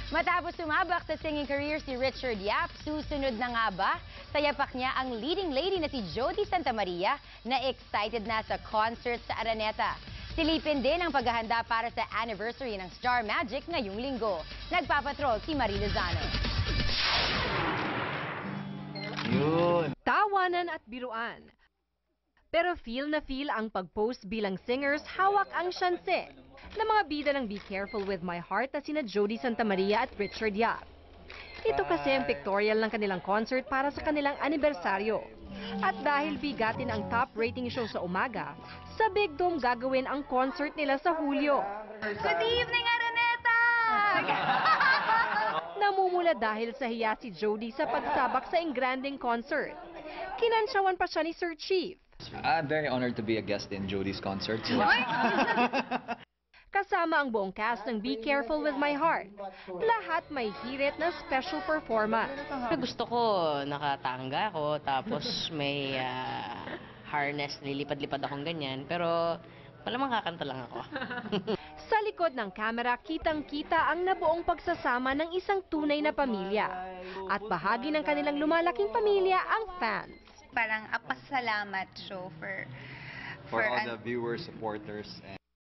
Matapos sumabak sa singing career si Richard Yap, susunod na nga ba? Sa yapak niya ang leading lady na si Jody Santa Maria na excited na sa concert sa Araneta. Silipin din ang paghahanda para sa anniversary ng Star Magic ngayong linggo. Nagpapatrol si Marie Lozano. Yun. Tawanan at biruan. Pero feel na feel ang pag-post bilang singers hawak ang syanse na mga bida ng Be Careful With My Heart na sina Jody Santa Maria at Richard Yap. Ito kasi ang pictorial ng kanilang concert para sa kanilang anibersaryo. At dahil bigatin ang top rating show sa umaga, sa Big Dome gagawin ang concert nila sa Hulyo. Good evening, Araneta! Namumula dahil sa hiya si Jody sa pagsabak sa engranding concert. Kinansyawan pa siya ni Sir Chief. I'm very honored to be a guest in Jody's concert. Kasama ang buong cast ng Be Careful With My Heart. Lahat may hirit na special performance. Gusto ko, nakatanga ako, tapos may harness, nilipad-lipad akong ganyan, pero malamang kakanta lang ako. Sa likod ng kamera, kitang-kita ang nabuong pagsasama ng isang tunay na pamilya. At bahagi ng kanilang lumalaking pamilya ang fans. Parang pasalamat show for all the viewers, supporters, and